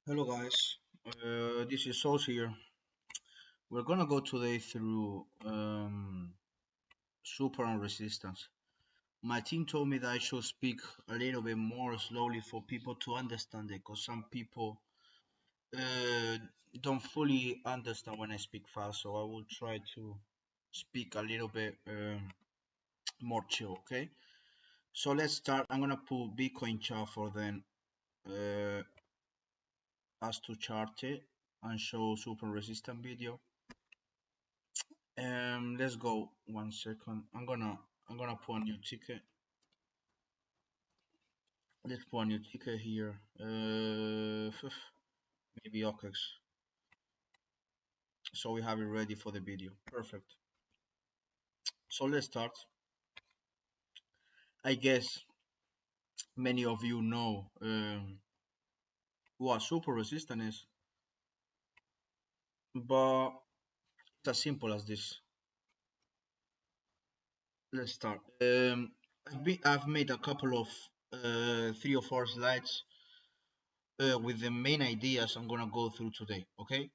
Hello guys, this is Sauce here. We're gonna go today through super and resistance. My team told me that I should speak a little bit more slowly for people to understand it, because some people uh, don't fully understand when I speak fast. So I will try to speak a little bit more chill. Okay. So let's start. I'm gonna put Bitcoin chart for then uh, us to chart it and show super resistant video. Let's go 1 second. I'm gonna put a new ticket. Let's put a new ticket here. Maybe OKEX. So we have it ready for the video. Perfect. So let's start. I guess many of you know what super resistant is, but it's as simple as this. Let's start. I've made a couple of 3 or 4 slides with the main ideas I'm gonna go through today. Okay.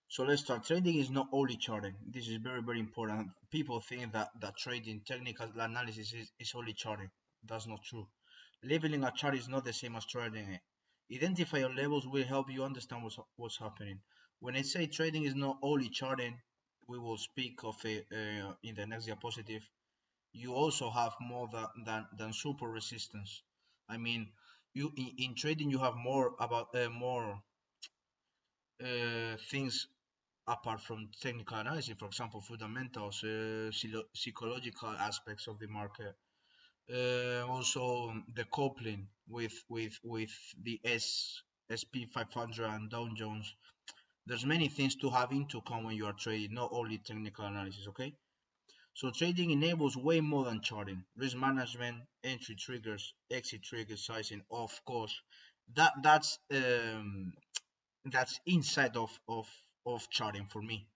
So let's start. Trading is not only charting. This is very, very important. People think that trading technical analysis is only charting. That's not true. Labeling a chart is not the same as trading it. Identify your levels will help you understand what's happening. When I say trading is not only charting, we will speak of it in the next diapositive. You also have more than super resistance. I mean, in trading you have more about more things apart from technical analysis, for example, fundamentals, psychological aspects of the market, also the coupling with the SP 500 and Dow Jones. There's many things to have into account when you are trading, not only technical analysis. Okay, so trading enables way more than charting. Risk management, entry triggers, exit triggers, sizing, of course. That's inside of charting for me.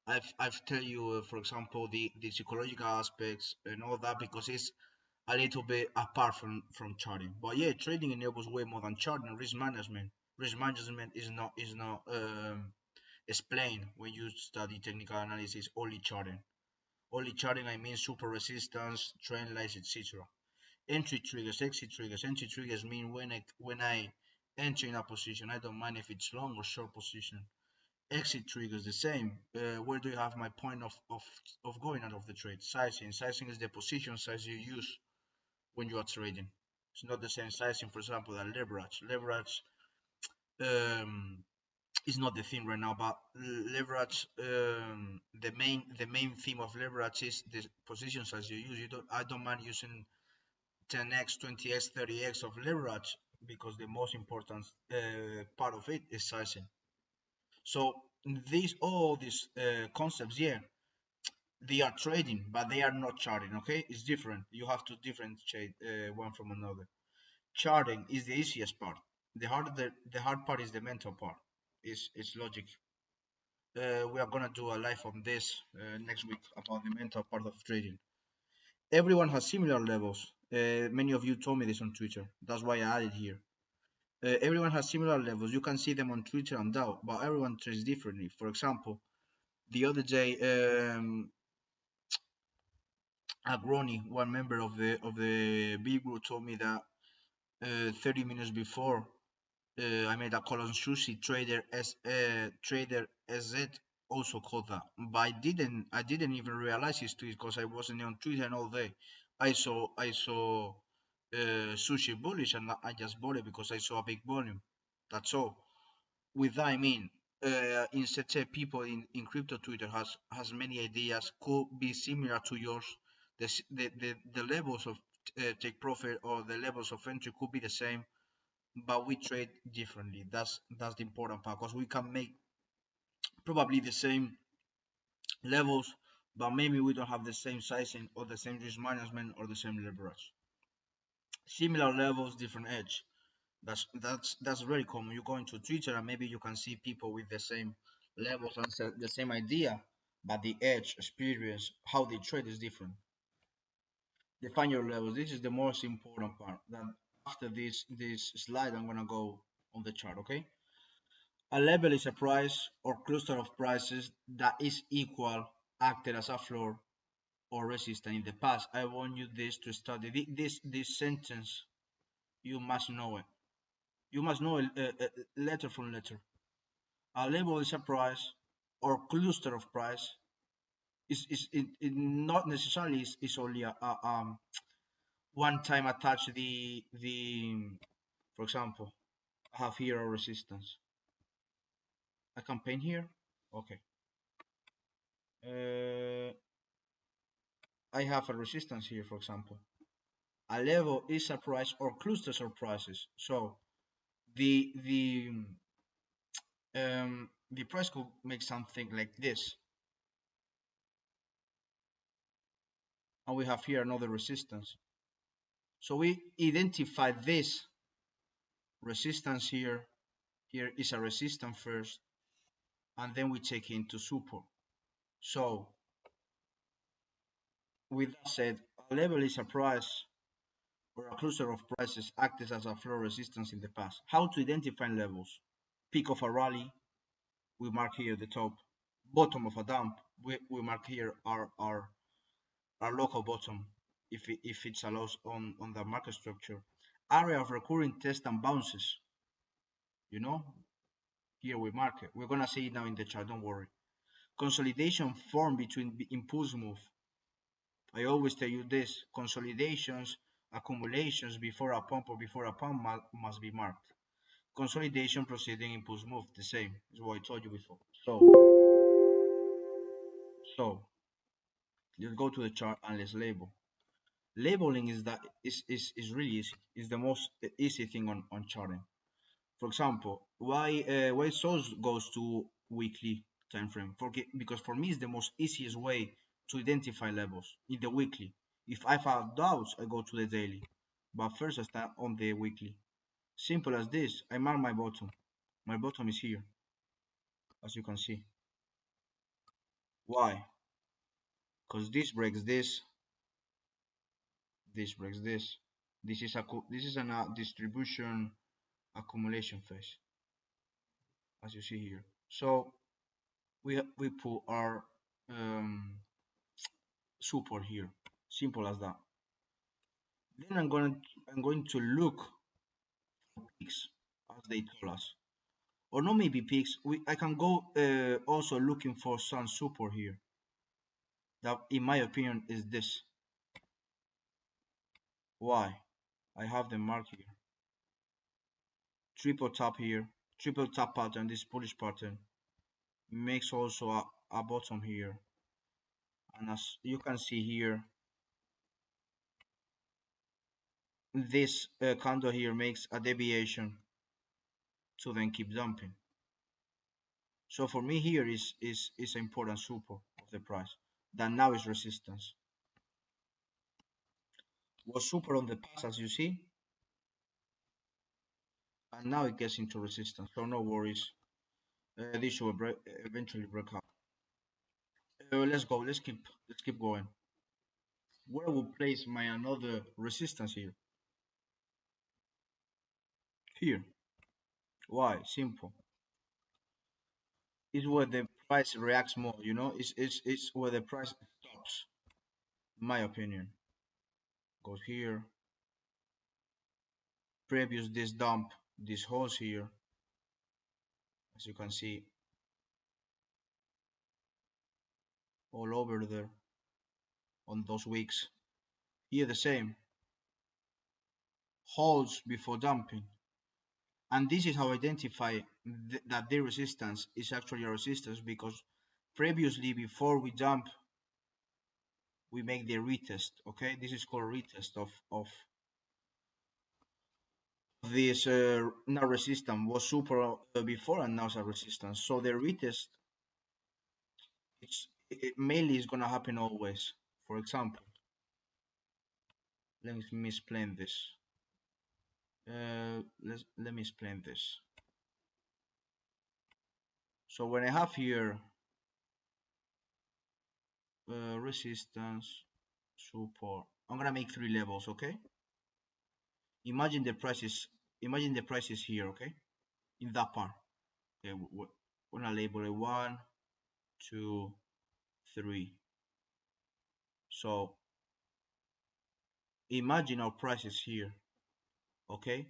I've tell you, for example, the psychological aspects and all that because it's a little bit apart from charting. But yeah, trading enables way more than charting. Risk management. Risk management is not explained when you study technical analysis. Only charting. Only charting. I mean super resistance, trend lines, etc. Entry triggers, exit triggers. Entry triggers mean when I enter in a position, I don't mind if it's long or short position. Exit triggers the same. Where do you have my point of going out of the trade? Sizing is the position size you use when you are trading. It's not the same sizing, for example, that leverage um, is not the thing right now, but leverage, the main theme of leverage is the position size you use. I don't mind using 10x, 20x, 30x of leverage because the most important part of it is sizing. So all these concepts, yeah, they are trading, but they are not charting. Okay, it's different. You have to differentiate one from another. Charting is the easiest part. The hard part is the mental part. It's logic. We are gonna do a live on this next week about the mental part of trading. Everyone has similar levels. Many of you told me this on Twitter. That's why I added here. Everyone has similar levels. You can see them on Twitter and Dow, but everyone trades differently. For example, the other day, Agroni, one member of the big group, told me that 30 minutes before I made a call on sushi trader SZ also called that, but I didn't even realize his tweet because I wasn't on Twitter all day. I saw sushi bullish and I just bought it because I saw a big volume. That's all. With that I mean, instead people in crypto Twitter has many ideas could be similar to yours. The levels of take profit or the levels of entry could be the same, but we trade differently. That's the important part because we can make probably the same levels, but maybe we don't have the same sizing or the same risk management or the same leverage. Similar levels, different edge. That's very common. You go into Twitter and maybe you can see people with the same levels and the same idea, but the edge, experience, how they trade is different. Define your levels. This is the most important part. Then after this slide, I'm gonna go on the chart. Okay. A level is a price or cluster of prices that is equal, acted as a floor or resistance in the past. I want you this to study this sentence. You must know it. You must know it letter from letter. A label is a price or cluster of price. It not necessarily is only a one time attach the for example, I have here a resistance. I can paint here. Okay. I have a resistance here, for example. A level is a price or clusters of prices. So the price could make something like this, and we have here another resistance. So we identify this resistance here. Here is a resistance first, and then we take it into support. So with that said, a level is a price or a cluster of prices acted as a floor resistance in the past. How to identify levels? Peak of a rally, we mark here the top. Bottom of a dump, we mark here our local bottom if it's allowed on the market structure. Area of recurring test and bounces, you know, here we mark it. We're gonna see it now in the chart, don't worry. Consolidation form between impulse move. I always tell you this, consolidations, accumulations before a pump or before a pump must be marked. Consolidation preceding impulse move, the same, is what I told you before. So let's go to the chart and let's label. Labeling is really easy. It's the most easy thing on charting. For example, why source goes to weekly time frame? Because for me it's the most easiest way to identify levels in the weekly. If I have doubts, I go to the daily, but first I start on the weekly. Simple as this. I mark my bottom. My bottom is here, as you can see. Why? Because this breaks this. This breaks this. This is a distribution accumulation phase, as you see here. So we put our support here. Simple as that. Then I'm going to look for peaks as they told us, or not maybe peaks. I can go also looking for some support here. That, in my opinion, is this. Why? I have the mark here. Triple tap here. Triple tap pattern. This bullish pattern makes also a bottom here, and as you can see here, this candle here makes a deviation to then keep dumping. So for me here is an important support of the price that now is resistance. Was support on the past, as you see, and now it gets into resistance. So no worries. This will eventually break up. Let's go. Let's keep going. Where will place my another resistance here? Here. Why? Simple. It's where the price reacts more. You know, it's where the price stops. In my opinion, goes here. Previous this dump, this holes here, as you can see, all over there on those weeks. Here the same, holds before dumping. And this is how I identify that the resistance is actually a resistance, because previously before we dump, we make the retest. Okay, this is called retest of this now resistance was super before and now it's a resistance. So the retest, it mainly is gonna happen always. For example, let me explain this. Let me explain this. So when I have here resistance, support, I'm gonna make three levels. Okay, imagine the price is here. Okay, in that part, Okay, we're gonna label it 1, 2, 3. So imagine our prices here. Okay,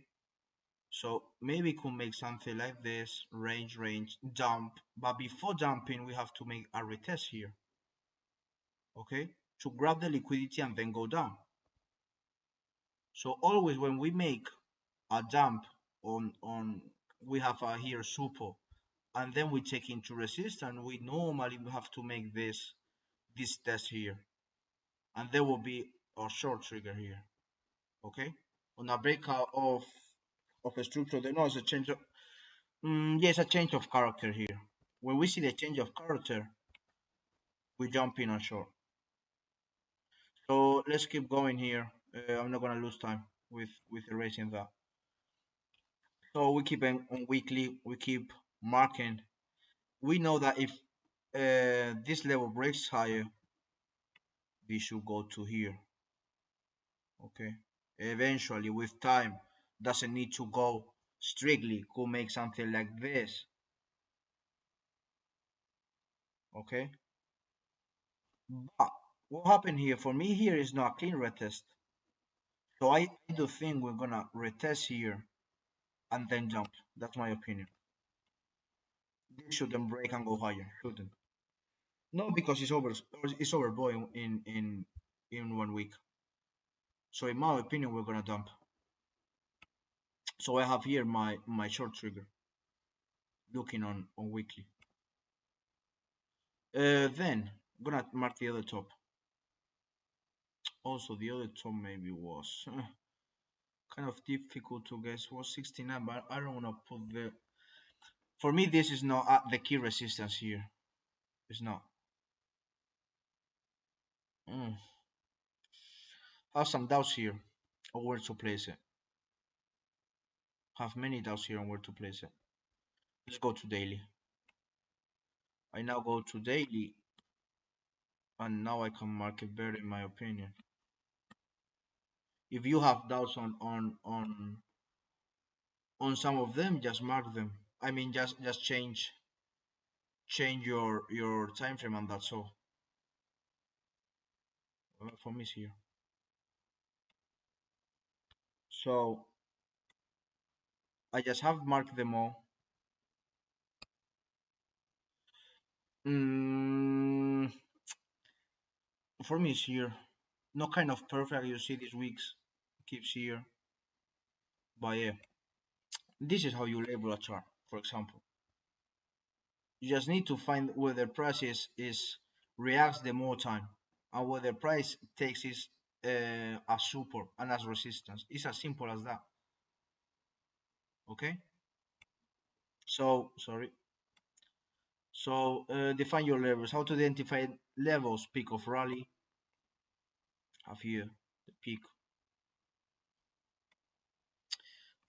so maybe we could make something like this: range, dump. But before dumping, we have to make a retest here. Okay, to grab the liquidity and then go down. So always when we make a dump on we have here support, and then we take into resistance, we normally have to make this test here, and there will be a short trigger here. Okay, on a breakout of a structure, there no, it's a change of yes, a change of character here. When we see the change of character, we jump in on short. So let's keep going here. I'm not gonna lose time with erasing that. So we keep on weekly, we keep marking. We know that if this level breaks higher, we should go to here. Okay, eventually with time, doesn't need to go strictly, could make something like this. Okay, but what happened here for me here is not a clean retest. So I do think we're gonna retest here and then jump. That's my opinion. This shouldn't break and go higher, shouldn't. No, because it's overbought in 1 week. So in my opinion, we're gonna dump. So I have here my short trigger looking on weekly. Then I'm gonna mark the other top. Also, the other top maybe was kind of difficult to guess. Was 69, but I don't wanna put the. For me, this is not the key resistance here. It's not. Mm. Have some doubts here on where to place it. Have many doubts here on where to place it. Let's go to daily. I now go to daily, and now I can mark it better in my opinion. If you have doubts on some of them, just mark them. I mean, just change your time frame, and that's all. For me, it's here. So I just have marked them all. Mm, for me, it's here. Not kind of perfect. You see, these weeks keeps here, but yeah, this is how you label a chart. For example, you just need to find where the price is reacts the more time, and where the price takes is as support and as resistance. It's as simple as that. Okay. So sorry. So define your levels. How to identify levels? Peak of rally. Have here the peak.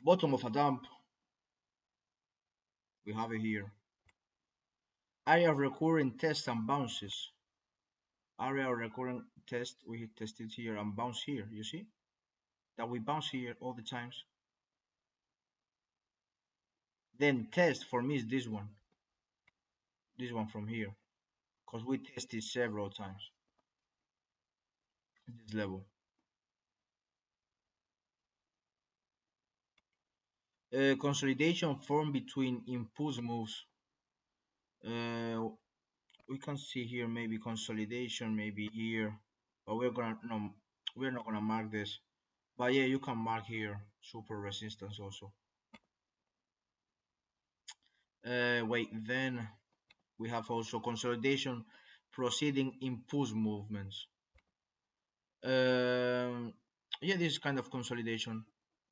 Bottom of a dump. We have it here. Area of recurring tests and bounces. Area of recurring test. We tested here and bounce here. You see that we bounce here all the times. Then test for me is this one. This one from here, because we tested several times at this level. Consolidation formed between impulse moves. We can see here maybe consolidation, maybe here, but we're not gonna mark this. But yeah, you can mark here super resistance also. Wait, then we have also consolidation proceeding impulse movements. Yeah, this is kind of consolidation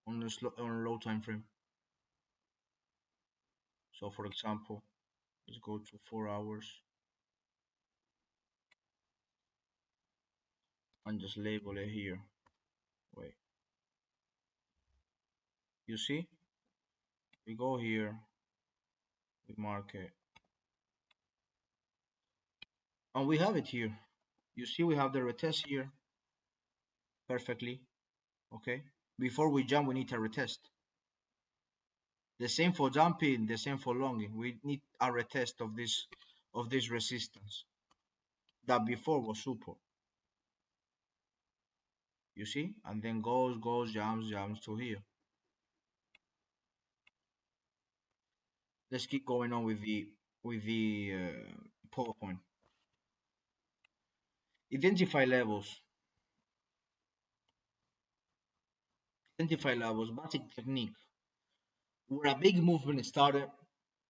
on a low time frame. So for example, let's go to 4 hours and just label it here. Wait, you see, we go here, we mark it, and we have it here. You see, we have the retest here perfectly. Okay, before we jump, we need a retest. The same for jumping, the same for longing. We need a retest of this resistance that before was support. You see? And then goes, jumps to here. Let's keep going on with the PowerPoint. Identify levels. Identify levels. Basic technique. Where a big movement started,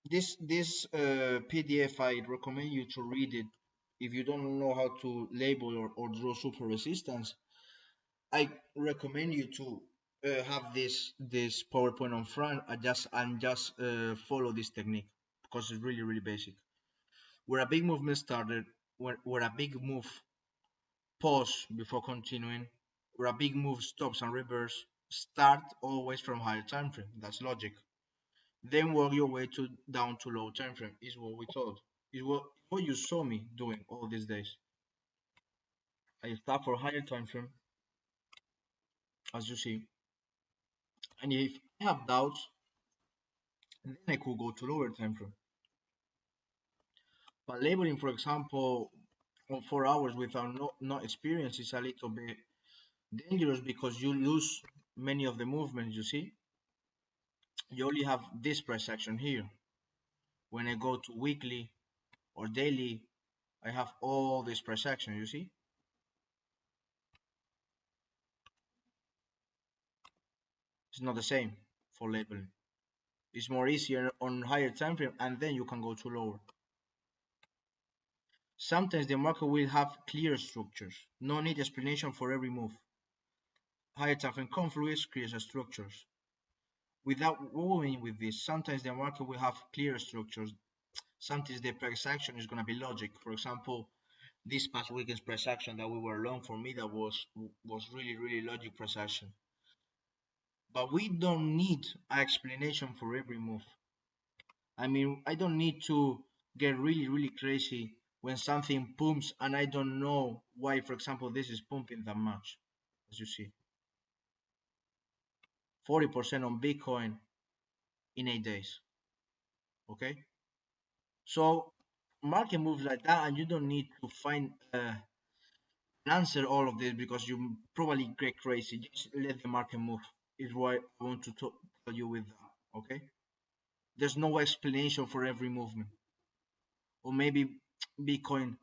this PDF, I recommend you to read it if you don't know how to label or draw super resistance. I recommend you to have this PowerPoint on front and just follow this technique because it's really basic. Where a big movement started, where a big move pause before continuing, where a big move stops and reverse, start always from higher time frame. That's logic. Then work your way to down to low time frame is what we told. Is what you saw me doing all these days. I start for higher time frame, as you see, and if I have doubts, then I could go to lower time frame. But labeling, for example, on 4 hours without no experience is a little bit dangerous because you lose many of the movements. You see, you only have this price action here. When I go to weekly or daily, I have all this price action. You see, it's not the same for labeling. It's more easier on higher time frame, and then you can go to lower. Sometimes the market will have clear structures. No need explanation for every move. Higher time frame confluence creates structures. Without going with this, sometimes the market will have clear structures. Sometimes the price action is going to be logic. For example, this past weekend's price action that we were long, for me that was really logic price action. But we don't need an explanation for every move. I mean, I don't need to get really crazy when something pumps and I don't know why, for example, this is pumping that much. As you see, 40% on Bitcoin in 8 days. Okay, so market moves like that, and you don't need to find answer all of this because you probably get crazy. Just let the market move. Is what I want to tell you with that. Okay, there's no explanation for every movement. Or maybe Bitcoin,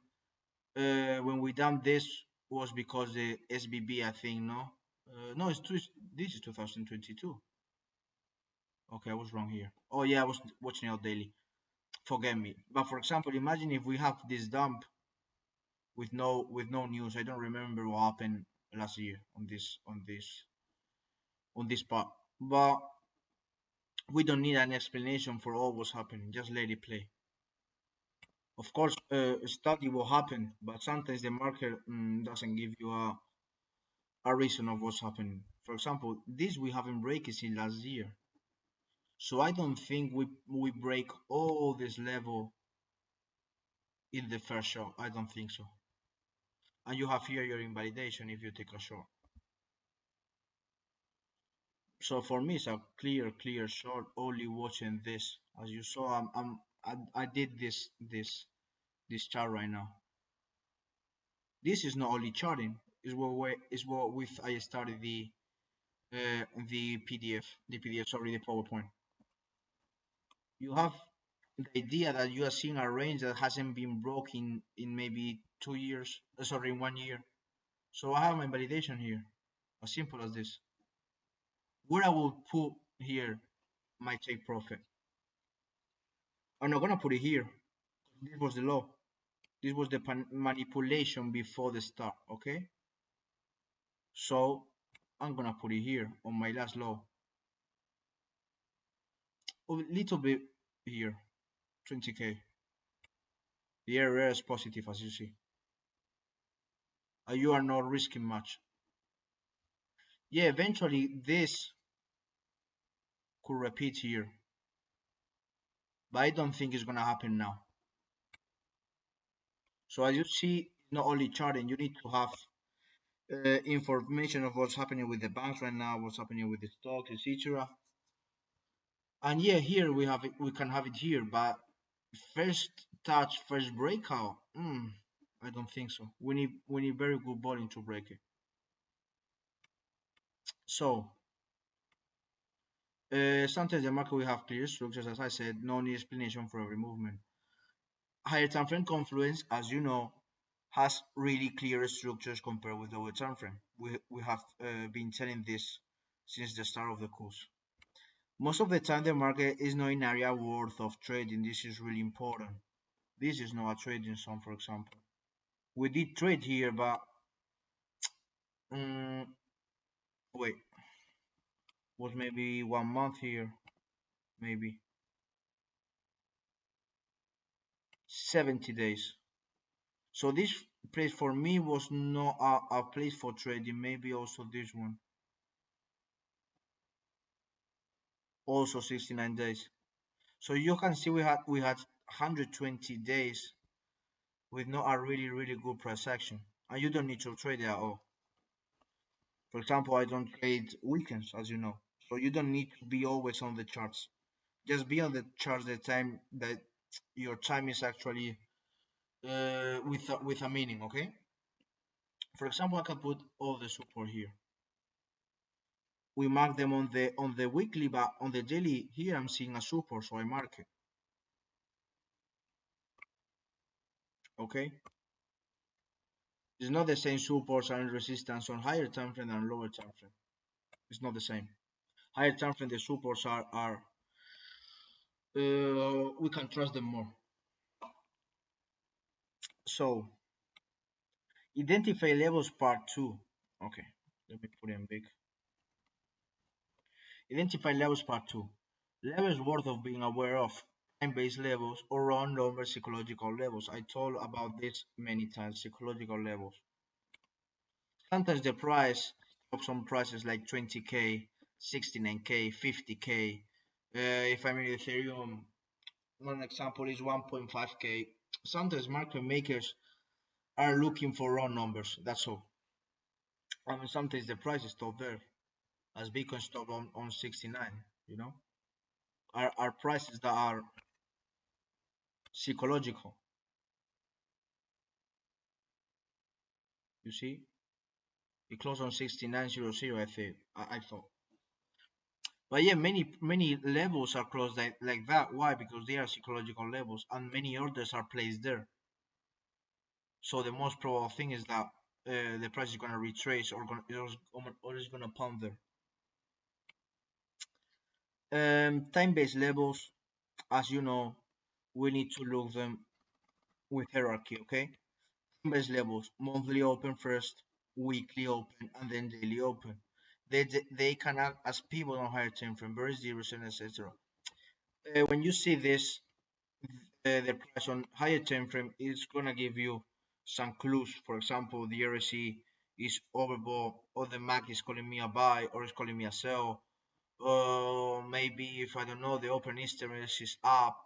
when we done this was because the SBB, I think, no, no, this is 2022. Okay, I was wrong here. Oh yeah, I was watching out daily. Forget me. But for example, imagine if we have this dump with no news. I don't remember what happened last year on this part. But we don't need an explanation for all what's happening. Just let it play. Of course, study what happened, but sometimes the market doesn't give you a reason of what's happening. For example, this we haven't break since last year. So I don't think we break all this level in the first shot. I don't think so. And you have here your invalidation if you take a short. So for me, it's a clear short. Only watching this, as you saw, I did this chart right now. This is not only charting. Is what with I started the PDF. Sorry, the PowerPoint. You have the idea that you are seeing a range that hasn't been broken in maybe 2 years. Sorry, in 1 year. So I have my validation here. As simple as this. Where I will put here my take profit. I'm not gonna put it here. This was the low. This was the manipulation before the start. Okay. So I'm gonna put it here on my last low. A little bit here, 20k. The area is positive as you see. You are not risking much. Yeah, eventually this could repeat here, but I don't think it's gonna happen now. So as you see, not only charting, you need to have information of what's happening with the banks right now, what's happening with the stocks, etc. And yeah, here we have it, we can have it here, but first touch, first breakout. I don't think so. We need very good volume to break it. So sometimes the market will have clear structures, as I said, no need explanation for every movement. Higher time frame confluence, as you know, has really clear structures compared with lower time frame. We have been telling this since the start of the course. Most of the time, the market is not in area worth of trading. This is really important. This is not a trading zone, for example. We did trade here, but um, wait, was maybe 1 month here, maybe 70 days. So this place for me was not a place for trading. Maybe also this one, also 69 days. So you can see we had 120 days with not a really good price action, and you don't need to trade it at all. For example, I don't trade weekends, as you know, so you don't need to be always on the charts. Just be on the charts the time that your time is actually with a meaning. Okay. For example, I can put all the support here. We mark them on the weekly, but on the daily here I'm seeing a support, so I mark it. Okay. It's not the same supports and resistance on higher time frame than lower time frame. It's not the same. Higher time frame, the supports are we can trust them more. So identify levels part two. Okay, let me put it in big. Identify levels part two. Levels worth of being aware of. Time-based levels or round number psychological levels. I told about this many times. Psychological levels. Sometimes the price of some prices like 20k, 69k, 50k. If I'm in Ethereum, one example is 1.5k. Sometimes market makers are looking for round numbers. That's all. I mean, sometimes the price is stopped there, as Bitcoin stopped on 69. You know, are prices that are psychological. You see, it closed on 69.00. I think I thought. But yeah, many levels are closed like that. Why? Because they are psychological levels, and many orders are placed there. So the most probable thing is that the price is gonna retrace or is gonna pump there. Time-based levels, as you know, we need to look them with hierarchy. Okay, time-based levels: monthly open first, weekly open, and then daily open. They can act as pivot on higher time frame, very zeros, etc. When you see this, the price on higher time frame is gonna give you some clues. For example, the RSI is overbought, or the MAC is calling me a buy, or is calling me a sell. Or maybe if I don't know, the open interest is up.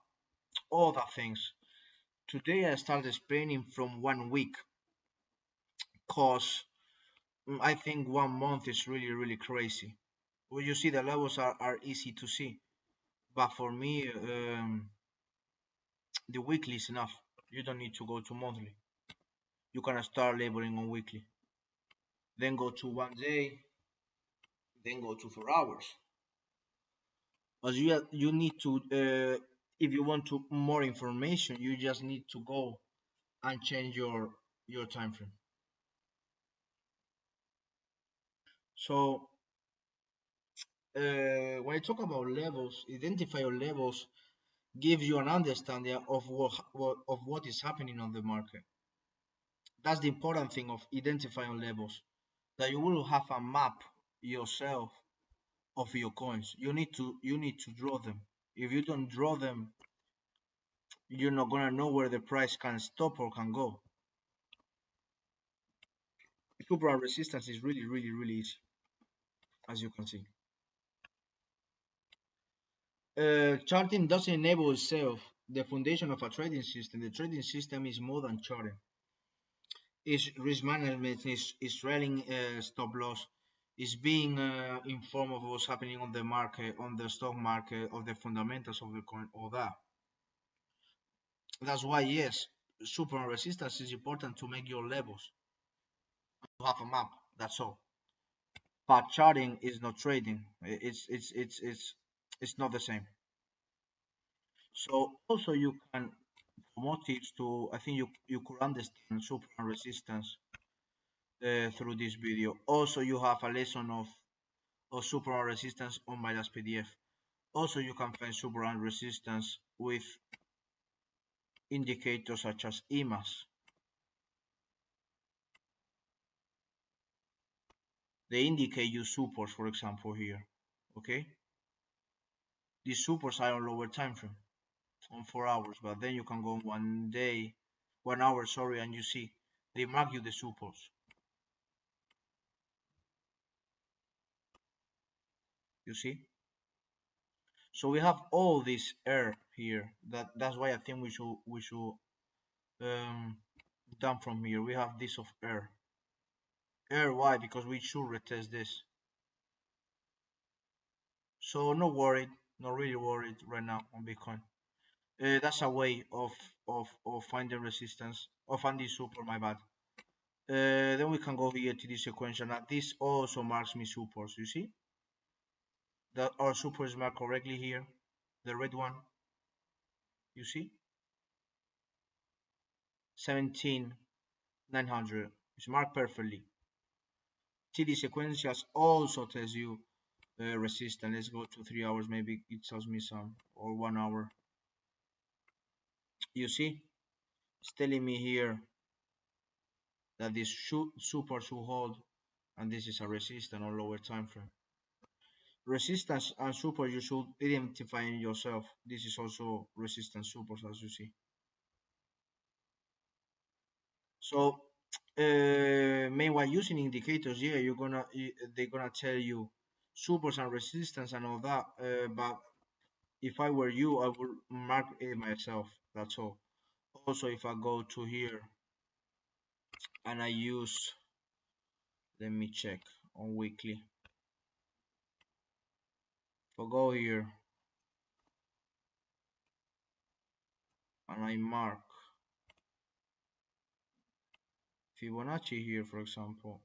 All that things. Today I started explaining from 1 week, cause I think 1 month is really crazy. Well, you see the levels are easy to see, but for me, the weekly is enough. You don't need to go to monthly. You can start labeling on weekly, then go to 1 day, then go to 4 hours. But you need to, if you want to more information, you just need to go and change your time frame. So when I talk about levels, identify your levels gives you an understanding of what is happening on the market. That's the important thing of identifying levels. That you will have a map yourself of your coins. You need to draw them. If you don't draw them, you're not gonna know where the price can stop or can go. Super and resistance is really easy, as you can see. Charting doesn't enable itself the foundation of a trading system. The trading system is more than charting. It's risk management, is trailing stop loss, is being informed of what's happening on the market, on the stock market, of the fundamentals of the coin, all that. That's why, yes, support and resistance is important to make your levels, to have a map. That's all. But charting is not trading. It's not the same. So also you can promote it to. I think you could understand support and resistance through this video. Also, you have a lesson of support and resistance on my last PDF. Also, you can find support and resistance with indicators such as EMAs. They indicate you supports, for example, here. Okay, these supports are on lower time frame, on 4 hours, but then you can go 1 day, 1 hour, sorry, and you see they mark you the supports. You see, so we have all this air here. That's why I think we should down from here. We have this of air. Air, why? Because we should retest this. So not worried, not really worried right now on Bitcoin. That's a way of finding resistance, of finding support, my bad. Then we can go here to this sequential. Now this also marks me supports, you see? That our support is marked correctly here. The red one, you see? 17,900. It's marked perfectly. TD sequentials also tells you resistance. Let's go to 3 hours, maybe it tells me some, or 1 hour. You see? It's telling me here that this support should hold, and this is a resistance on lower time frame. Resistance and support you should identify in yourself. This is also resistance support, as you see. So meanwhile, using indicators, yeah, they're gonna tell you supports and resistance and all that. But if I were you, I would mark it myself. That's all. Also, if I go to here and I use, let me check on weekly. If I go here and I mark Fibonacci here, for example,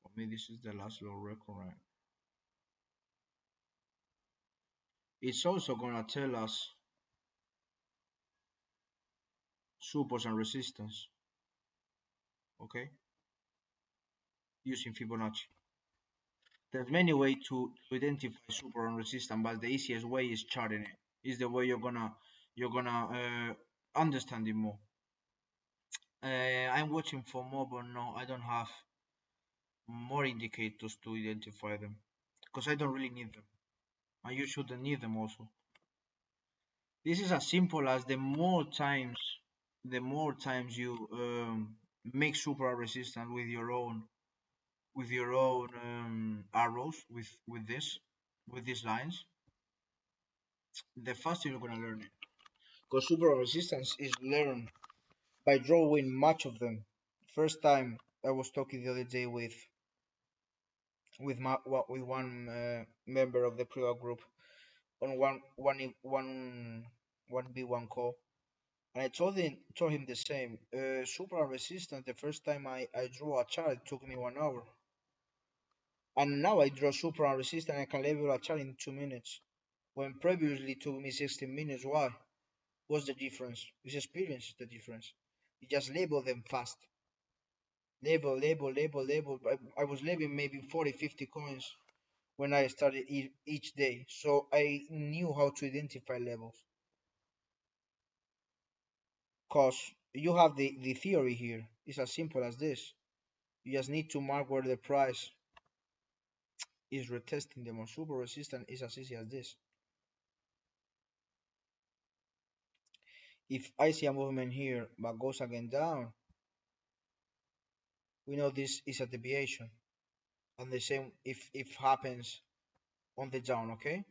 for me this is the last low record, right? It's also gonna tell us supports and resistance, okay, using Fibonacci. There's many ways to identify support and resistance, but the easiest way is charting it. Is the way you're gonna understand it more. I'm watching for more, but no, I don't have more indicators to identify them because I don't really need them, and you shouldn't need them also. This is as simple as the more times you make super resistance with your own arrows with these lines, the faster you're gonna learn it. Because super resistance is learned by drawing much of them. First time I was talking the other day with one member of the private group on one B one call, and I told him the same. Super resistance. The first time I drew a chart, it took me 1 hour, and now I draw super resistance. I can level a chart in 2 minutes, when previously it took me 16 minutes. Why? What's the difference? It's experience is the difference. You just label them fast. Label, label, label, label. I was labeling maybe 40, 50 coins when I started each day. So I knew how to identify levels. Because you have the theory here. It's as simple as this. You just need to mark where the price is retesting them on super resistant. Is as easy as this. If I see a movement here but goes again down, we know this is a deviation. And the same if happens on the down, okay?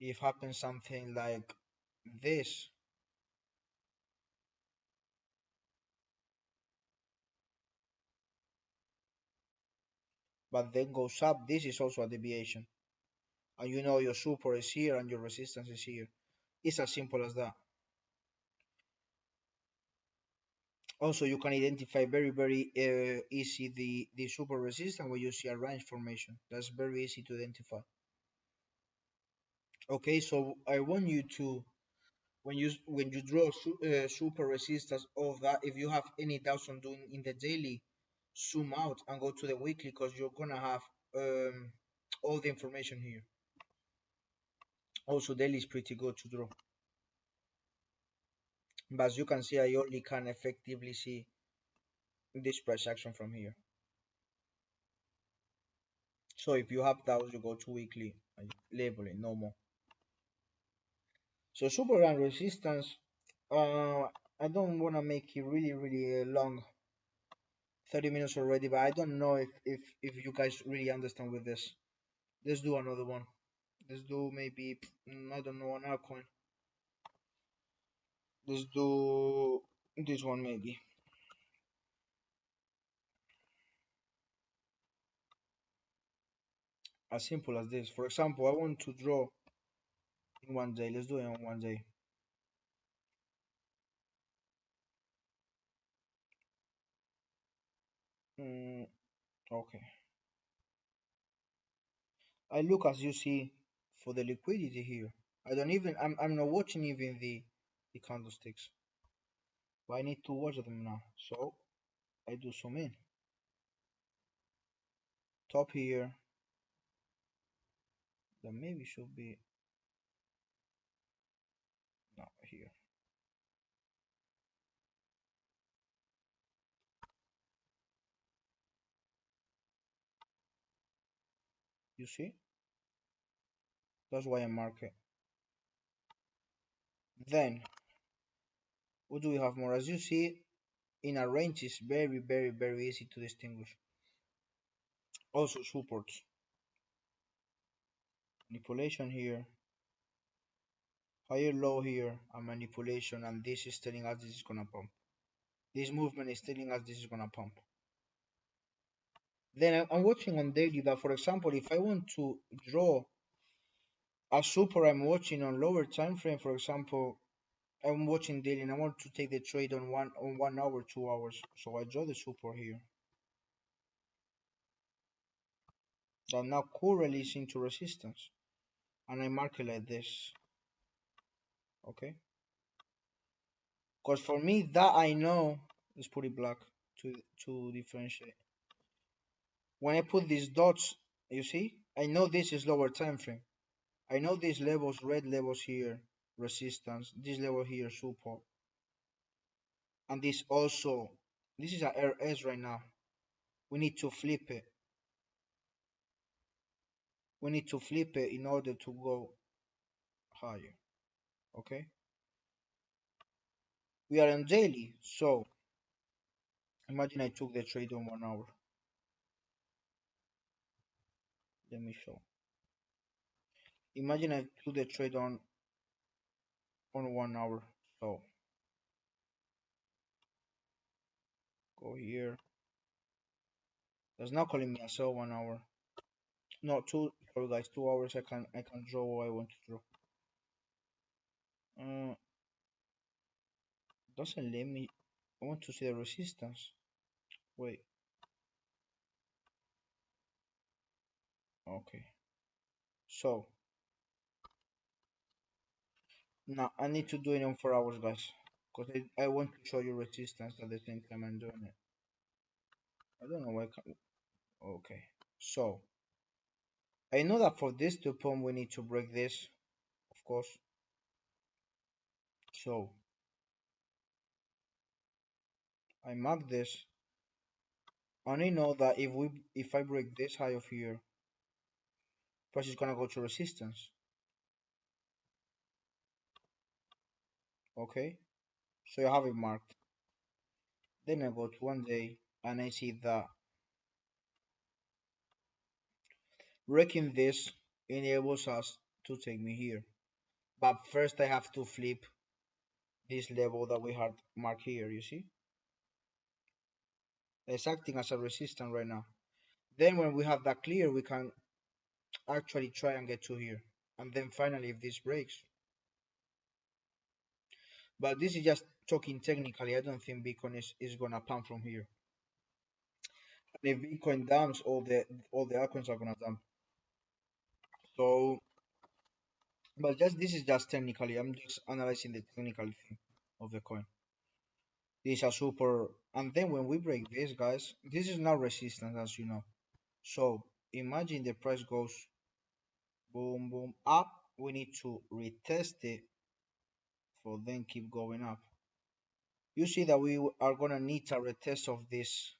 If happens something like this, but then goes up, this is also a deviation. And you know your support is here and your resistance is here. It's as simple as that. Also, you can identify very easy the super resistance when you see a range formation. That's very easy to identify. Okay, so I want you to when you draw super resistance of that, if you have any doubts on doing in the daily, zoom out and go to the weekly because you're gonna have all the information here. Also, daily is pretty good to draw, but as you can see, I only can effectively see this price action from here. So if you have doubts, you go to weekly and label it, no more. So super and resistance, I don't want to make it really long, 30 minutes already, but I don't know if you guys really understand with this. Let's do another one. Let's do maybe, I don't know, an altcoin. Let's do this one maybe. As simple as this. For example, I want to draw in 1 day. Let's do it on 1 day. Okay. I look as you see for the liquidity here. I don't even, I'm not watching even the candlesticks, but I need to watch them now. So I do zoom in. Top here, that maybe should be, no, here. You see? That's why I mark it. Then, what do we have more? As you see, in a range is very easy to distinguish. Also supports. Manipulation here, higher low here, and manipulation, and this is telling us this is gonna pump. This movement is telling us this is gonna pump. Then I'm watching on daily that, for example, if I want to draw a super I'm watching on lower time frame, for example, I'm watching daily and I want to take the trade on 1 hour, 2 hours. So I draw the super here. That now correlates into resistance. And I mark it like this. Okay? Because for me that I know, let's put it black to differentiate. When I put these dots, you see, I know this is lower time frame. I know these levels, red levels here, resistance, this level here, support. And this also, this is a RS right now. We need to flip it. We need to flip it in order to go higher. Okay? We are on daily, so imagine I took the trade on 1 hour. Let me show. Imagine I took the trade on 1 hour. So go here. That's not calling me a sell 1 hour. No, sorry guys, 2 hours. I can draw what I want to draw. Doesn't let me. I want to see the resistance. Wait. Okay. So now I need to do it on 4 hours, guys, because I want to show you resistance at the same time I'm doing it. I don't know why. Okay. So I know that for this to pump we need to break this, of course. So I mark this, and I know that if I break this high of here, price is gonna go to resistance. Okay. So I have it marked. Then I go to 1 day and I see that breaking this enables us to take me here. But first I have to flip this level that we had marked here, you see? It's acting as a resistance right now. Then when we have that clear, we can actually try and get to here. And then finally, if this breaks, but this is just talking technically. I don't think Bitcoin is gonna pump from here. And if Bitcoin dumps, all the altcoins are gonna dump. So, but just this is just technically. I'm just analyzing the technical thing of the coin. This is a super, and then when we break this, guys, this is now resistance, as you know. So imagine the price goes boom, boom up. We need to retest it for then keep going up. You see that we are gonna need a retest of this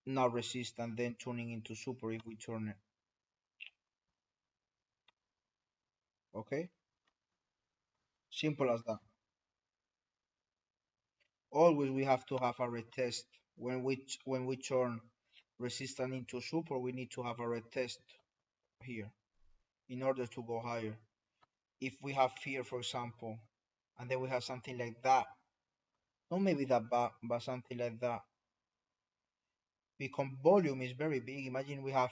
now resist and then turning into super if we turn it. Okay, simple as that. Always we have to have a retest when we turn resistance into super. We need to have a retest here in order to go higher. If we have fear, for example, and then we have something like that, not maybe that bad, but something like that, because volume is very big. Imagine we have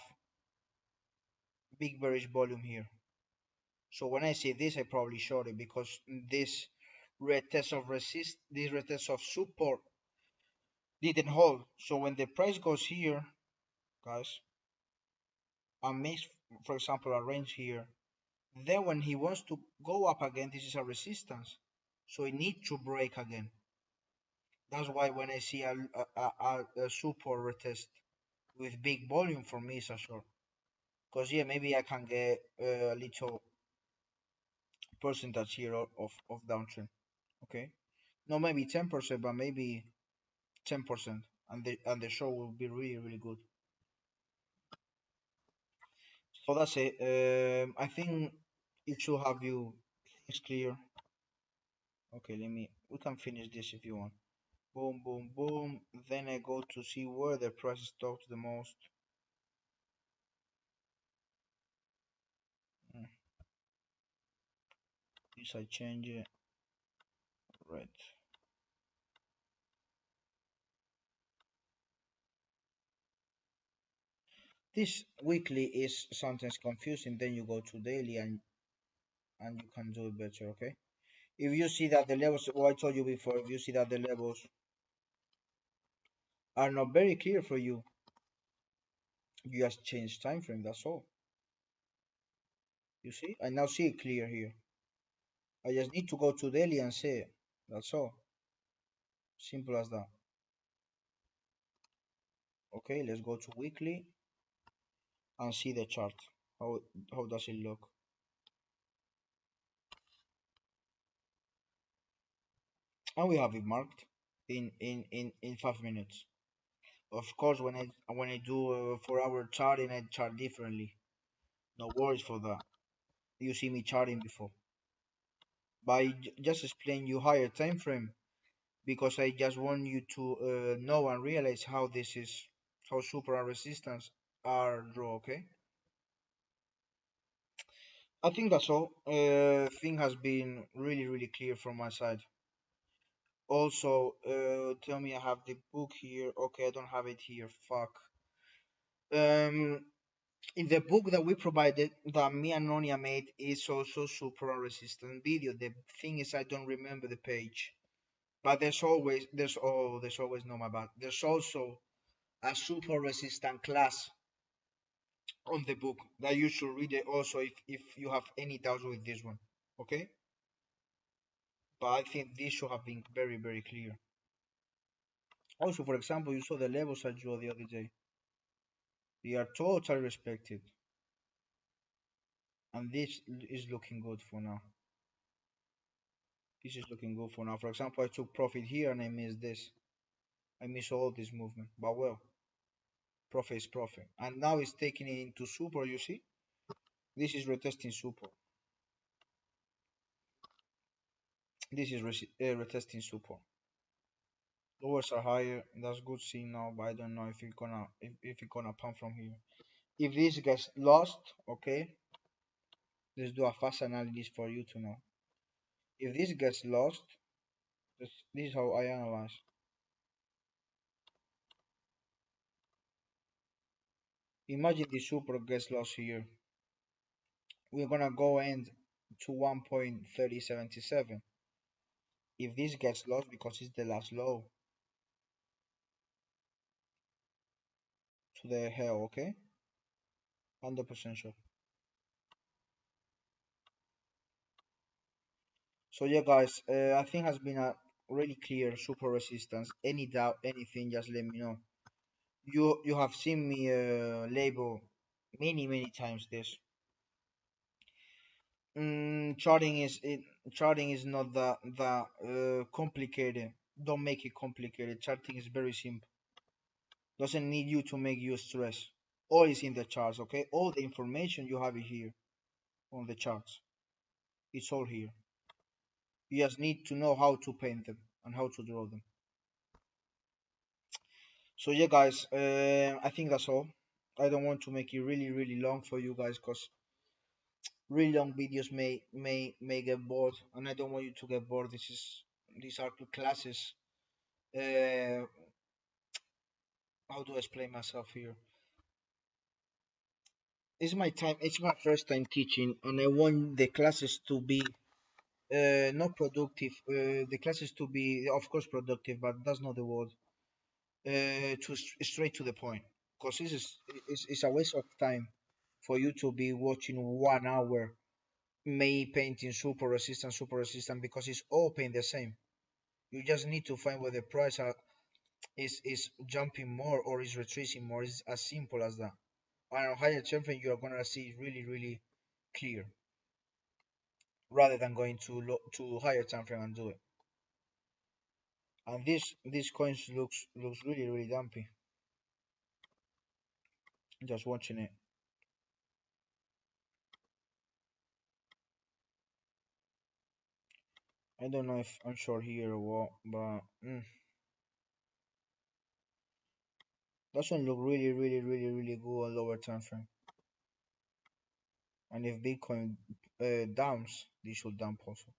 big bearish volume here. So when I say this, I probably short it because this retest of support didn't hold. So when the price goes here, guys, and makes, for example, a range here, then when he wants to go up again, this is a resistance. So it needs to break again. That's why when I see a support retest with big volume, for me it's a short. Because yeah, maybe I can get a little percentage here of downtrend. Okay, not maybe 10%, but maybe 10%, and the show will be really really good. So that's it. I think it should have you things clear. Okay, we can finish this if you want. Boom, boom, boom. Then I go to see where the price talks the most. Mm, This I change it. Right. This weekly is sometimes confusing. Then you go to daily and you can do it better. Okay. If you see that the levels, what I told you before, if you see that the levels are not very clear for you, you just change time frame. That's all. You see, I now see it clear here. I just need to go to daily and see it. That's all. Simple as that. Okay, let's go to weekly and see the chart. How does it look? And we have it marked in 5 minutes. Of course, when I do 4 hour charting, I chart differently. No worries for that. You see me charting before. But I just explain you higher time frame because I just want you to know and realize how this is, how super and resistance are draw. Okay. I think that's all. Thing has been really really clear from my side. Also, tell me I have the book here. Okay, I don't have it here. Fuck. Um, in the book that we provided, that me and Nonia made, is also super resistant video. The thing is, I don't remember the page, but there's always no my bad. There's also a super resistant class on the book that you should read it also if you have any doubts with this one. Okay, but I think this should have been very very clear. Also, for example, you saw the levels I drew the other day. They are totally respected, and this is looking good for now. This is looking good for now. For example, I took profit here and I missed this. I miss all this movement, but well, profit is profit. And now it's taking it into super, you see? This is retesting super. This is retesting super. Lowers are higher. That's good seeing now, but I don't know if it gonna pump from here. If this gets lost, okay, let's do a fast analysis for you to know. If this gets lost, this is how I analyze. Imagine the super gets lost here. We're gonna go end to 1.3077. If this gets lost because it's the last low, to the hell, okay? 100% sure. So yeah, guys, I think has been a really clear super resistance. Any doubt, anything, just let me know. You have seen me label many times this. Charting is not the complicated. Don't make it complicated. Charting is very simple. Doesn't need you to make you stress. All is in the charts, okay? All the information you have it here on the charts. It's all here. You just need to know how to paint them and how to draw them. So yeah, guys, I think that's all. I don't want to make it really long for you guys because really long videos may get bored, and I don't want you to get bored. These are classes. Uh, how do I explain myself here? It's my time. It's my first time teaching, and I want the classes to be not productive. The classes to be, of course, productive, but that's not the word. Straight to the point, because it's a waste of time for you to be watching 1 hour me painting super resistant, because it's all paint the same. You just need to find where the price is jumping more or is retracing more. It's as simple as that. And on higher time frame, you are gonna see really clear, rather than going to higher time frame and do it. And this coins looks really dumpy. Just watching it. I don't know if I'm short here or what, but doesn't look really good on lower time frame. And if Bitcoin downs, this should dump also.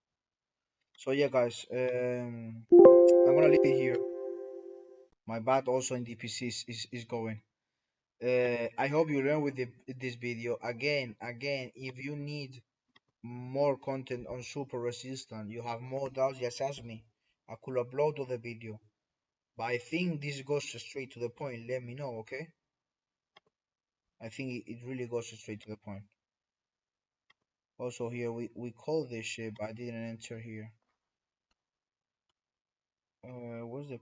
So yeah, guys, I'm gonna leave it here. My bad also in DPC is going. I hope you learn with this video. Again, if you need more content on super resistant, you have more doubts, just ask me. I could upload the video. But I think this goes straight to the point. Let me know, okay? I think it really goes straight to the point. Also here we call this ship. I didn't enter here. What's the?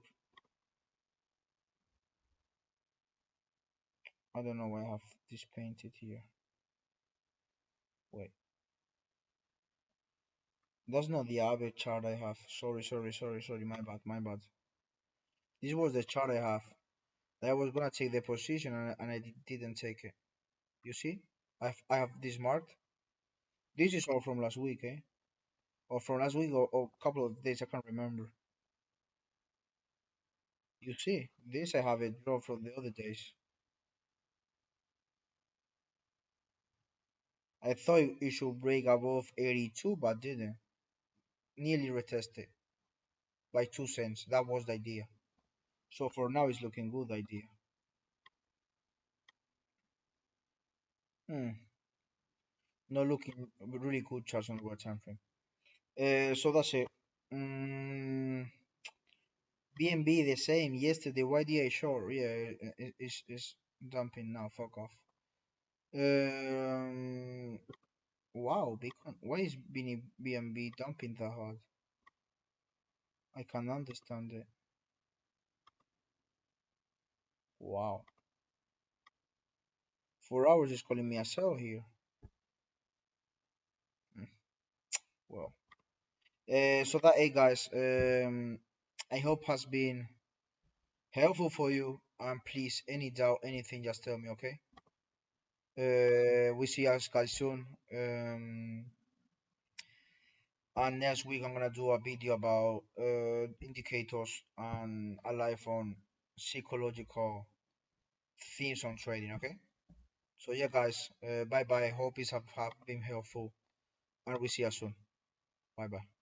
I don't know why I have this painted here. Wait, that's not the Aave chart I have. Sorry. My bad. This was the chart I have. I was gonna take the position and I didn't take it. You see? I have this marked. This is all from last week, eh? Or from last week or a couple of days. I can't remember. You see? This I have it drawn from the other days. I thought it should break above 82, but didn't. Nearly retested by 2 cents. That was the idea. So for now, it's looking good idea. Hmm. Not looking really good charts on the time frame. So that's it. BNB the same yesterday. YDA short. Yeah, it's dumping now. Fuck off. Um. Wow, Bitcoin. Why is BNB dumping that hard? I can understand it. Wow. 4 hours is calling me a sell here. Hmm, well. So that it, guys. I hope has been helpful for you. And please, any doubt, anything, just tell me, okay? We see us guys soon. And next week I'm gonna do a video about indicators and a live on psychological themes on trading, okay? So yeah, guys. Bye bye. Hope it's have been helpful, and we see you soon. Bye bye.